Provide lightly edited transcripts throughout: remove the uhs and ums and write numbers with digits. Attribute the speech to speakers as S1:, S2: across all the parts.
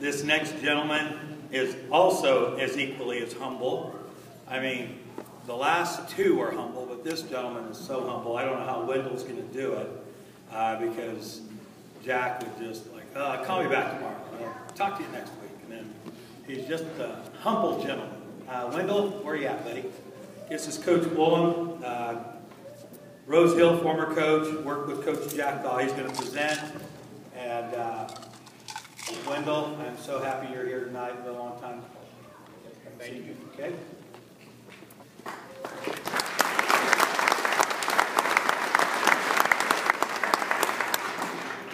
S1: This next gentleman is also as equally as humble. I mean, the last two are humble, but this gentleman is so humble. I don't know how Wendell's going to do it because Jack would just like, call me back tomorrow. I'll talk to you next week. And then he's just a humble gentleman. Wendell, where are you at, buddy? This is Coach Woolham, Rose Hill, former coach, worked with Coach Jack Dahl. He's going to present. And Wendell, I'm so happy you're here tonight. It's been a long time. Thank you. Okay.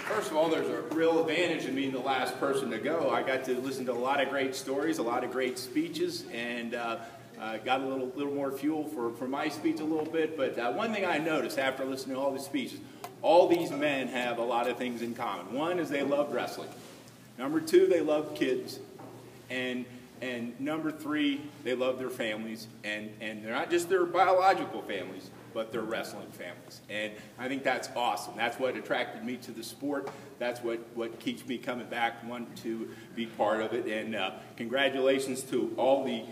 S2: First of all, there's a real advantage in being the last person to go. I got to listen to a lot of great stories, a lot of great speeches, and got a little more fuel for my speech a little bit. But one thing I noticed after listening to all the speeches, all these men have a lot of things in common. One is they love wrestling. Number two, they love kids. And number three, they love their families. And they're not just their biological families, but their wrestling families. And I think that's awesome. That's what attracted me to the sport. That's what keeps me coming back, want to be part of it. And congratulations to all the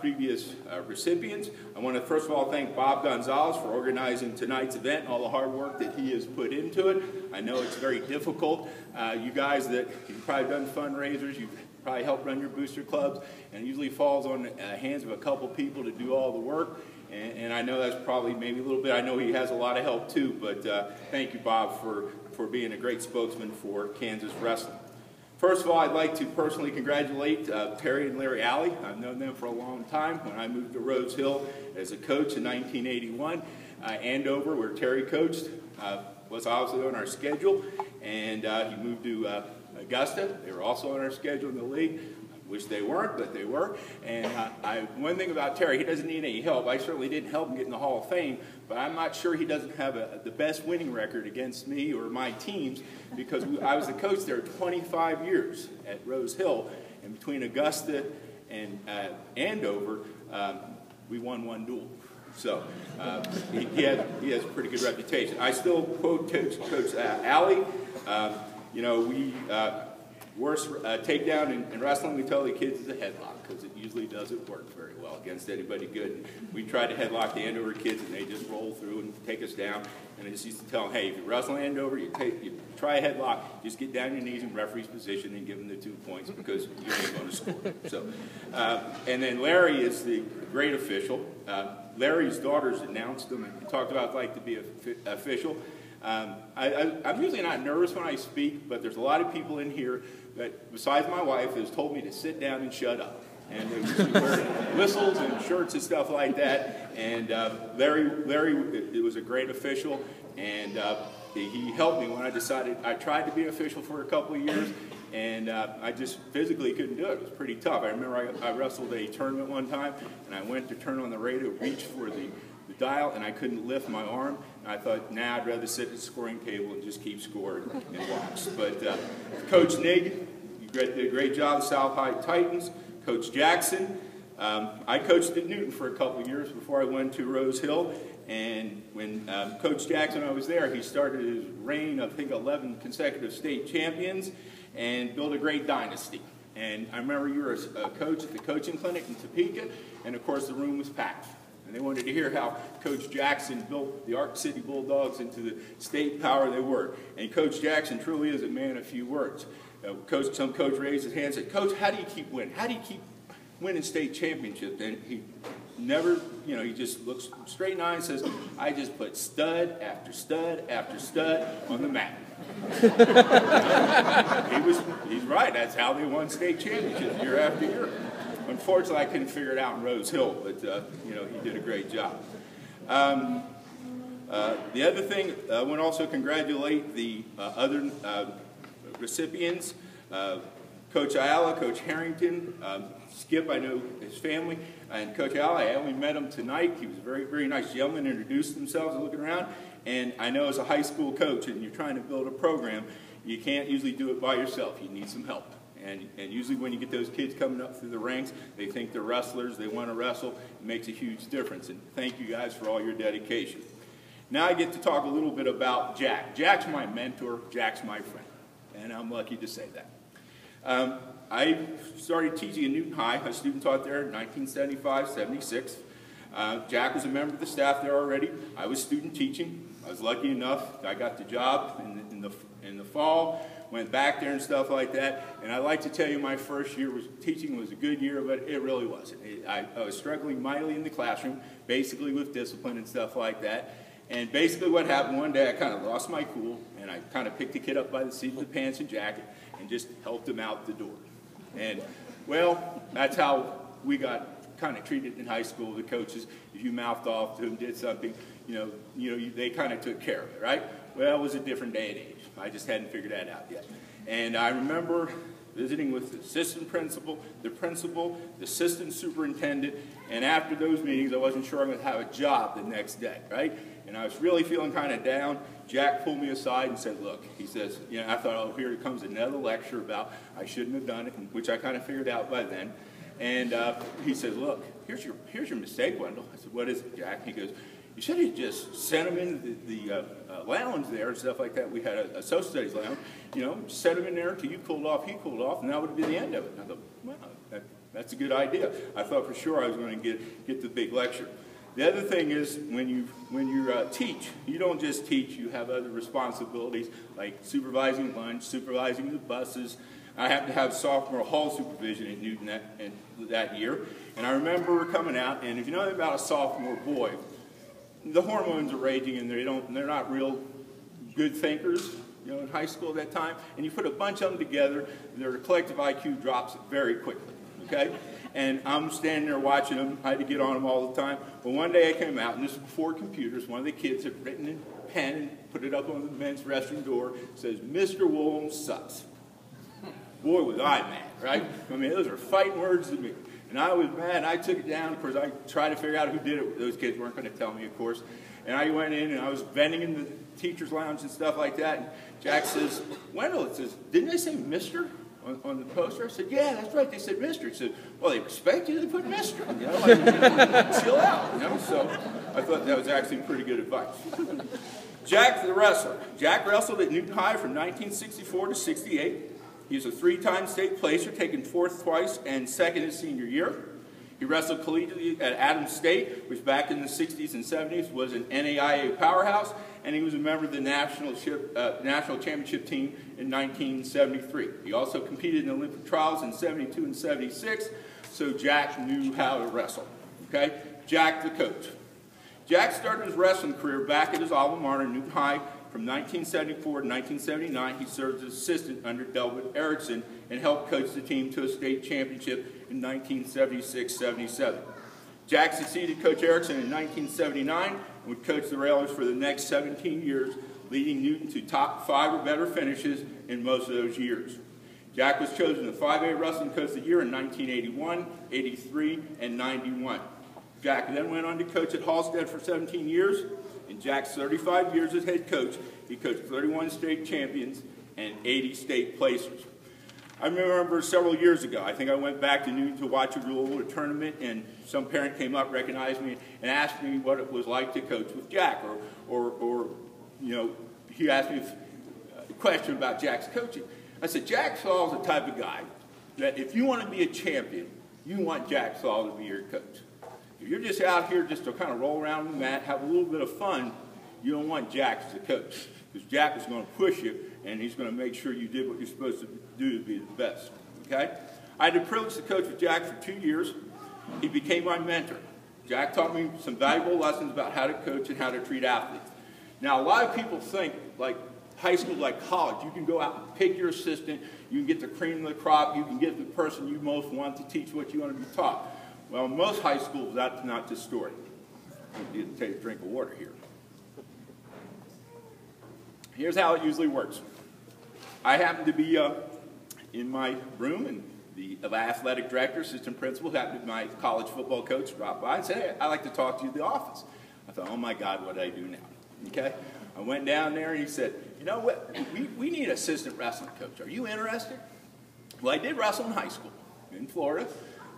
S2: previous recipients. I want to first of all thank Bob Gonzalez for organizing tonight's event and all the hard work that he has put into it. I know it's very difficult. You guys that you've probably done fundraisers, you've probably helped run your booster clubs, and it usually falls on the hands of a couple people to do all the work. And I know that's probably maybe a little bit, I know he has a lot of help too, but thank you, Bob, for being a great spokesman for Kansas wrestling. First of all, I'd like to personally congratulate Terry and Larry Alley. I've known them for a long time. When I moved to Rose Hill as a coach in 1981, Andover, where Terry coached, was obviously on our schedule, and he moved to Augusta. They were also on our schedule in the league. Wish they weren't, but they were. And one thing about Terry, he doesn't need any help. I certainly didn't help him get in the Hall of Fame, but I'm not sure he doesn't have the best winning record against me or my teams, because I was the coach there 25 years at Rose Hill, and between Augusta and Andover, we won one duel. So he has a pretty good reputation. I still quote Coach Alley. You know, we worst takedown in wrestling, we tell the kids, is a headlock, because it usually doesn't work very well against anybody good. We tried to headlock the Andover kids, and they just roll through and take us down. And I just used to tell them, hey, if you wrestle Andover, you try a headlock, just get down your knees in referee's position and give them the 2 points, because you ain't going to score. So, and then Larry is the great official. Larry's daughters announced him and talked about like to be an official. I'm usually not nervous when I speak, but there's a lot of people in here that, besides my wife, has told me to sit down and shut up. And they usually wear whistles and shirts and stuff like that. And Larry was a great official, and he helped me when I decided. I tried to be an official for a couple of years, and I just physically couldn't do it. It was pretty tough. I remember I wrestled a tournament one time, and I went to turn on the radio, reach for the dial, and I couldn't lift my arm. And I thought, nah, I'd rather sit at the scoring table and just keep scoring and watch. But Coach Nig, you did a great job, South High Titans. Coach Jackson, I coached at Newton for a couple of years before I went to Rose Hill. And when Coach Jackson, I was there, he started his reign of, I think, 11 consecutive state champions and built a great dynasty. And I remember you were a coach at the coaching clinic in Topeka, and of course the room was packed. And they wanted to hear how Coach Jackson built the Ark City Bulldogs into the state power they were. And Coach Jackson truly is a man of few words. Some coach raised his hand and said, Coach, how do you keep winning? How do you keep winning state championships? And he never, you know, he just looks straight in the eye and says, I just put stud after stud after stud on the mat. He's right. That's how they won state championships year after year. Unfortunately, I couldn't figure it out in Rose Hill, but you know, he did a great job. The other thing, I want to also congratulate the other recipients, Coach Ayala, Coach Harrington, Skip, I know his family, and Coach Ayala, I only met him tonight. He was a very, very nice gentleman, introduced themselves and looking around. And I know as a high school coach and you're trying to build a program, you can't usually do it by yourself. You need some help. And usually when you get those kids coming up through the ranks, they think they're wrestlers, they want to wrestle. It makes a huge difference. And thank you guys for all your dedication. Now I get to talk a little bit about Jack. Jack's my mentor. Jack's my friend. And I'm lucky to say that. I started teaching at Newton High. I student taught there in 1975, 76. Jack was a member of the staff there already. I was student teaching. I was lucky enough. I got the job in the fall, went back there and stuff like that. And I like to tell you my first year teaching was a good year, but it really wasn't. I was struggling mightily in the classroom, basically with discipline and stuff like that. And basically what happened one day, I kind of lost my cool, and I kind of picked the kid up by the seat of the pants and jacket and just helped him out the door. And, well, that's how we got kind of treated in high school. The coaches, if you mouthed off to them, did something, they kind of took care of it, right? Well, it was a different day and age. I just hadn't figured that out yet. And I remember visiting with the assistant principal, the assistant superintendent, and after those meetings, I wasn't sure I'm going to have a job the next day, right? And I was really feeling kind of down. Jack pulled me aside and said, look, he says, I thought, oh, here comes another lecture about I shouldn't have done it, which I kind of figured out by then. And he says, look, here's your mistake, Wendell. I said, what is it, Jack? He goes, you should have just sent him in the lounge there and stuff like that. We had a social studies lounge. Sent him in there until you cooled off, he cooled off, and that would be the end of it. And I thought, wow, that's a good idea. I thought for sure I was going to get the big lecture. The other thing is when you teach, you don't just teach, you have other responsibilities like supervising lunch, supervising the buses. I happened to have sophomore hall supervision at Newton that year. And I remember coming out, and if you know anything about a sophomore boy, the hormones are raging and they're not real good thinkers, in high school at that time. And you put a bunch of them together, their collective IQ drops very quickly, okay? And I'm standing there watching them. I had to get on them all the time. But one day I came out, and this was before computers. One of the kids had written in pen and put it up on the men's restroom door. It says, Mr. Woolham sucks. Boy, was I mad, right? I mean, those are fighting words to me. And I was mad, and I took it down. Of course, I tried to figure out who did it. Those kids weren't going to tell me, of course. And I went in, and I was venting in the teacher's lounge and stuff like that. And Jack says, Wendell, it says, didn't they say Mr. on the poster? I said, yeah, that's right. They said Mr. He said, well, they expect you to put Mr. Like, chill out, So I thought that was actually pretty good advice. Jack the wrestler. Jack wrestled at Newton High from 1964 to 68. He was a 3-time state placer, taking 4th twice and 2nd his senior year. He wrestled collegiately at Adams State, which back in the 60s and 70s was an NAIA powerhouse, and he was a member of the national championship team in 1973. He also competed in the Olympic trials in 72 and 76, so Jack knew how to wrestle. Okay? Jack the coach. Jack started his wrestling career back at his alma mater, Newton High. From 1974 to 1979, he served as assistant under Delwood Erickson and helped coach the team to a state championship in 1976-77. Jack succeeded Coach Erickson in 1979 and would coach the Railers for the next 17 years, leading Newton to top 5 or better finishes in most of those years. Jack was chosen the 5A Wrestling Coach of the Year in 1981, 83, and 91. Jack then went on to coach at Halstead for 17 years. In Jack's 35 years as head coach, he coached 31 state champions and 80 state placers. I remember several years ago, I think I went back to Newton to watch a Louisville tournament, and some parent came up, recognized me, and asked me what it was like to coach with Jack, or he asked me a question about Jack's coaching. I said, Jack Saul's the type of guy that if you want to be a champion, you want Jack Saul to be your coach. If you're just out here just to kind of roll around the mat, have a little bit of fun, you don't want Jack as a coach. Because Jack is going to push you, and he's going to make sure you did what you're supposed to do to be the best. Okay? I had the privilege to coach with Jack for 2 years. He became my mentor. Jack taught me some valuable lessons about how to coach and how to treat athletes. Now, a lot of people think, like high school, like college, you can go out and pick your assistant, you can get the cream of the crop, you can get the person you most want to teach what you want to be taught. Well, most high schools, that's not the story. I need to take a drink of water here. Here's how it usually works. I happen to be in my room, and the athletic director, assistant principal, happened to be my college football coach, dropped by and said, hey, I'd like to talk to you at the office. I thought, oh my God, what do I do now? Okay? I went down there and he said, you know what, we need an assistant wrestling coach. Are you interested? Well, I did wrestle in high school in Florida.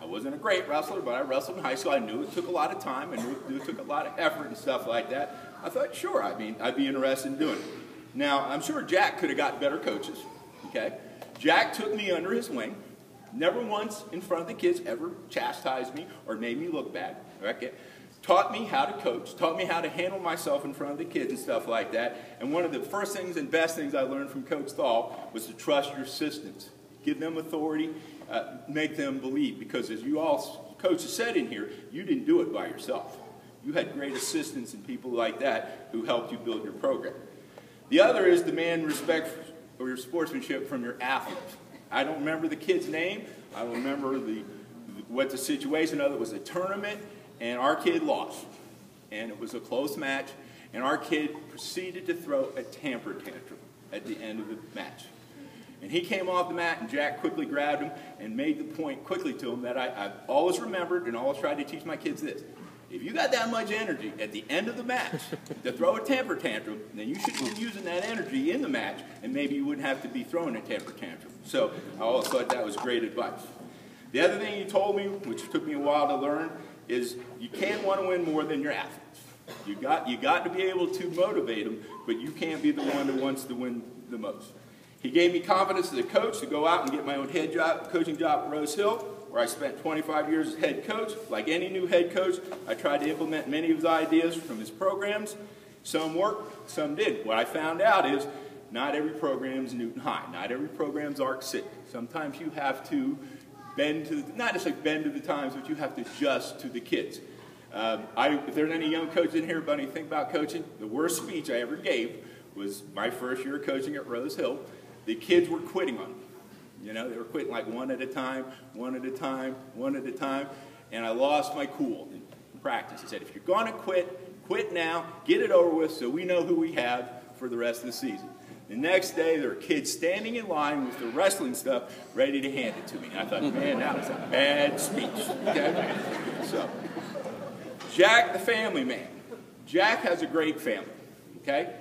S2: I wasn't a great wrestler, but I wrestled in high school. I knew it took a lot of time. I knew it took a lot of effort and stuff like that. I thought, sure, I'd be interested in doing it. Now, I'm sure Jack could have got better coaches, okay? Jack took me under his wing, Never once in front of the kids ever chastised me or made me look bad. Okay? Taught me how to coach, taught me how to handle myself in front of the kids and stuff like that. And one of the first things and best things I learned from Coach Thal was to trust your assistants. Give them authority, make them believe. Because as you all coaches said in here, you didn't do it by yourself. You had great assistants and people like that who helped you build your program. The other is demand respect for your sportsmanship from your athletes. I don't remember the kid's name. I don't remember what the situation of it was. A tournament, and our kid lost. And it was a close match, and our kid proceeded to throw a temper tantrum at the end of the match. And he came off the mat, and Jack quickly grabbed him and made the point quickly to him that I've always remembered and always tried to teach my kids this. If you got that much energy at the end of the match to throw a temper tantrum, then you should be using that energy in the match, and maybe you wouldn't have to be throwing a temper tantrum. So I always thought that was great advice. The other thing he told me, which took me a while to learn, is you can't want to win more than your athletes. You got to be able to motivate them, but you can't be the one that wants to win the most. He gave me confidence as a coach to go out and get my own coaching job at Rose Hill, where I spent 25 years as head coach. Like any new head coach, I tried to implement many of his ideas from his programs. Some worked, some didn't. What I found out is not every program is Newton High. Not every program is Ark City. Sometimes you have to bend to, not just like bend to the times, but you have to adjust to the kids. If there's any young coaches in here, buddy, think about coaching, the worst speech I ever gave was my first year of coaching at Rose Hill. The kids were quitting on me. You know, they were quitting like one at a time, one at a time, one at a time, and I lost my cool in practice. I said, if you're going to quit, quit now, get it over with so we know who we have for the rest of the season. The next day, there were kids standing in line with the wrestling stuff ready to hand it to me. And I thought, man, that was a bad speech. Okay? So, Jack the family man. Jack has a great family. Okay?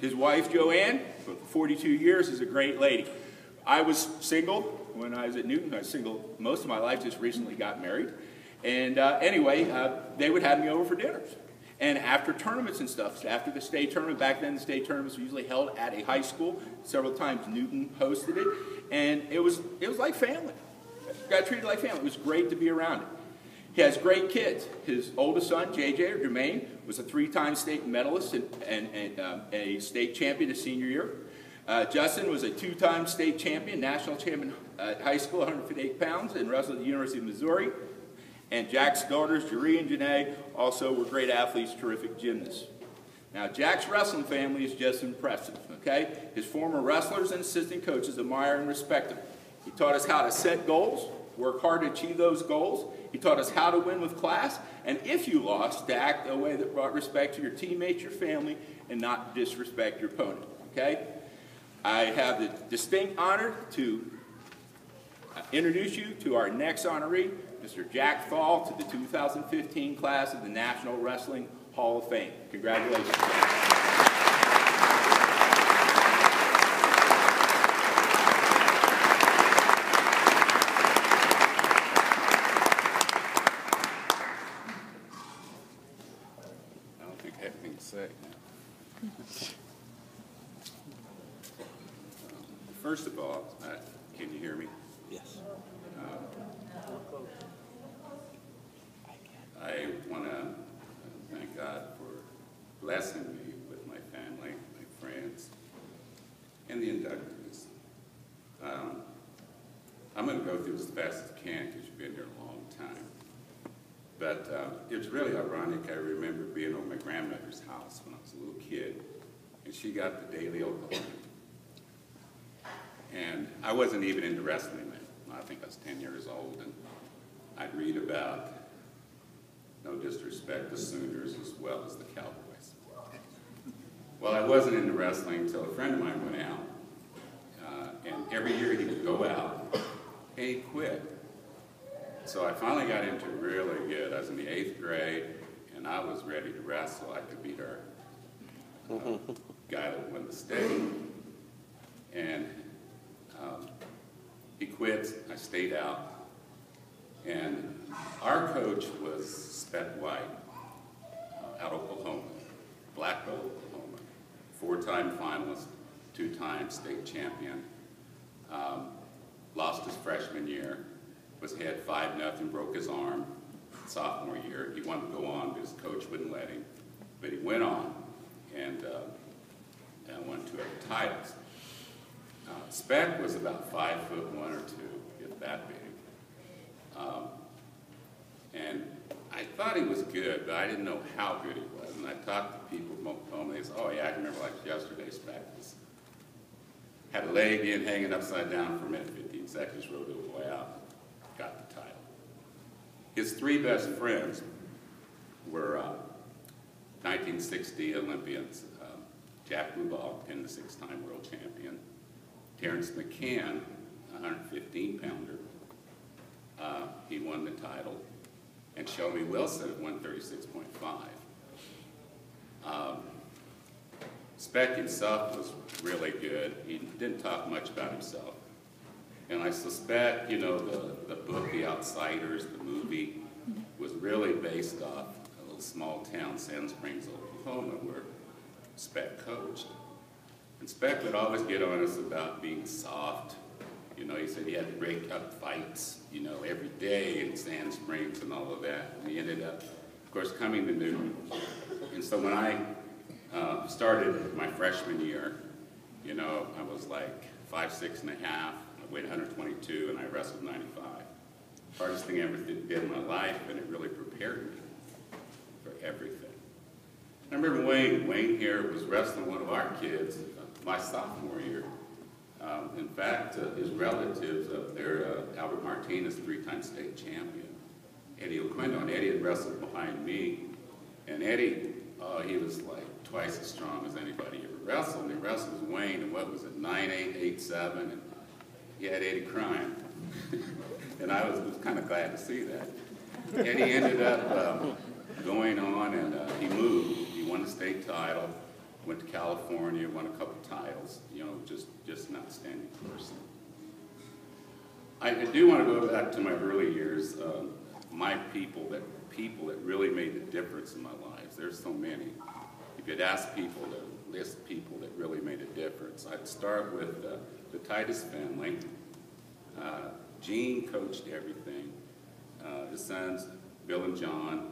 S2: His wife, Joanne, for 42 years, is a great lady. I was single when I was at Newton. I was single most of my life, just recently got married. And anyway, they would have me over for dinners. And after tournaments and stuff, after the state tournament, back then the state tournaments were usually held at a high school. Several times Newton hosted it. And it was like family. Got treated like family. It was great to be around it. He has great kids. His oldest son, JJ, or Jermaine, was a 3-time state medalist and a state champion his senior year. Justin was a 2-time state champion, national champion at high school, 158 pounds, and wrestled at the University of Missouri. And Jack's daughters, Jeree and Janae, also were great athletes, terrific gymnasts. Now, Jack's wrestling family is just impressive, okay? His former wrestlers and assistant coaches admire and respect him. He taught us how to set goals, work hard to achieve those goals. He taught us how to win with class, and if you lost, to act in a way that brought respect to your teammates, your family, and not disrespect your opponent, okay? I have the distinct honor to introduce you to our next honoree, Mr. Jack Thal, to the 2015 class of the National Wrestling Hall of Fame. Congratulations.
S3: I don't think I have anything to say now. First of all, can you hear me?
S4: Yes.
S3: I want to thank God for blessing me with my family, my friends, and the inductees. I'm going to go through as fast as I can because you've been here a long time. But it's really ironic. I remember being on my grandmother's house when I was a little kid, and she got the Daily Oklahoma. And I wasn't even into wrestling then. I think I was 10 years old, and I'd read about, no disrespect, the Sooners as well as the Cowboys. Well, I wasn't into wrestling until a friend of mine went out, and every year he would go out, and he'd quit. So I finally got into it really good. I was in the 8th grade, and I was ready to wrestle. I could beat our guy that won the state. And he quit. I stayed out. And our coach was Spet White out of Oklahoma, Black Belt, Oklahoma. 4-time finalist, 2-time state champion. Lost his freshman year. had 5-0, broke his arm sophomore year. He wanted to go on, but his coach wouldn't let him. But he went on and won 2 other titles. Speck was about 5'1" or 2", if that big. And I thought he was good, but I didn't know how good he was. And I talked to people from Oklahoma, they said, oh yeah, I remember like yesterday, Speck had a leg in, hanging upside down for a minute, 15 seconds, rode the boy out, got the title. His 3 best friends were 1960 Olympians, Jack Blueball, and the 6-time world champion, Terrence McCann, a 115-pounder. He won the title. And Shelby Wilson at 136.5. Speck himself was really good. He didn't talk much about himself. And I suspect, you know, the book, The Outsiders, the movie, was really based off a little small town, Sand Springs, Oklahoma, where Speck coached. And Speck would always get on us about being soft. You know, he said he had to break up fights, you know, every day in Sand Springs and all of that. And he ended up, of course, coming to Newton. And so when I started my freshman year, you know, I was like 5'6½". I weighed 122, and I wrestled 95. Hardest thing I ever did in my life, and it really prepared me for everything. I remember Wayne here was wrestling one of our kids my sophomore year. In fact, his relatives up there, Albert Martinez, 3-time state champion, Eddie Oquendo, and Eddie had wrestled behind me. And Eddie, he was like twice as strong as anybody ever wrestled. And he wrestled with Wayne, and what was it, 9'8", 8'7", and he had Eddie crying. And I was kind of glad to see that. Eddie ended up going on, and he moved. He won the state title. Went to California, won a couple titles, you know, just an outstanding person. I do want to go back to my early years, my people that really made the difference in my life. There's so many. If you'd ask people to list people that really made a difference, I'd start with the Titus family. Gene coached everything. His sons, Bill and John,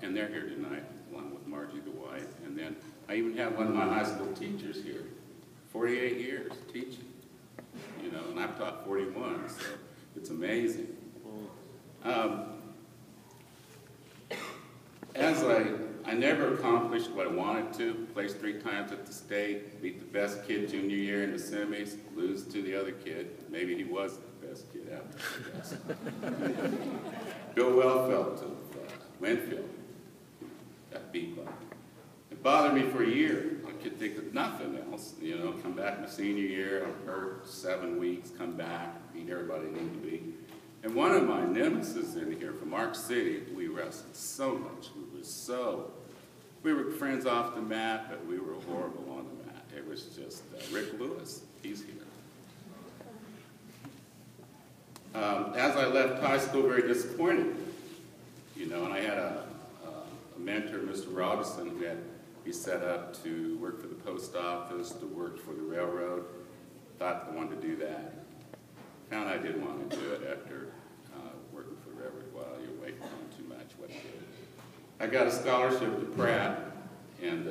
S3: and they're here tonight, along with Margie, the wife. And then I even have one of my high school teachers here, 48 years teaching, you know, and I've taught 41, so it's amazing. As I never accomplished what I wanted to, placed 3 times at the state, beat the best kid junior year in the semis, lose to the other kid. Maybe he was the best kid after, I guess. Bill Wellfelt of Winfield got beat by him. It bothered me for a year. I could think of nothing else. You know, come back my senior year, I'm hurt 7 weeks, come back, beat everybody I need to beat. And one of my nemesis in here from Ark City, we wrestled so much. We were friends off the mat, but we were horrible on the mat. It was just Rick Lewis. He's here. As I left high school, very disappointed. You know, and I had a mentor, Mr. Robinson, who had me set up to work for the post office, to work for the railroad. Thought I wanted to do that. Found I didn't want to do it after working for the railroad a while. You're away from home too much. What to do? I got a scholarship to Pratt, and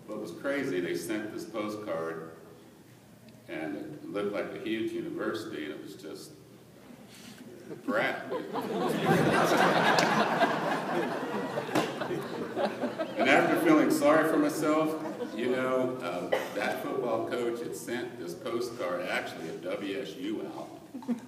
S3: what was crazy, they sent this postcard, and it looked like a huge university, and it was just Pratt. And after feeling sorry for myself, you know, that football coach had sent this postcard actually at WSU out.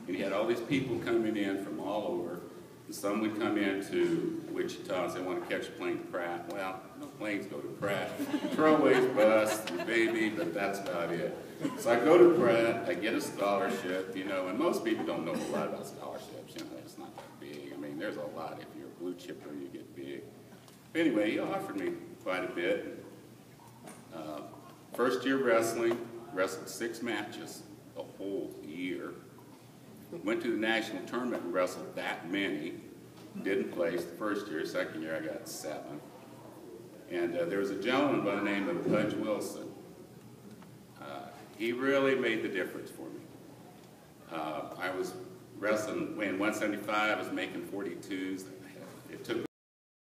S3: And he had all these people coming in from all over. And some would come into Wichita and say, I want to catch a plane to Pratt. Well, no planes go to Pratt. Throwaway's bus, baby, but that's about it. So I go to Pratt, I get a scholarship, you know, and most people don't know a lot about scholarships. You know, it's not that big. I mean, there's a lot. If you're a blue chipper, you get big. But anyway, he offered me quite a bit. First year wrestling, wrestled 6 matches a whole year. Went to the national tournament and wrestled that many. Didn't place the first year. Second year, I got 7. And there was a gentleman by the name of Pudge Wilson. He really made the difference for me. I was wrestling, weighing 175, I was making 42s. It took me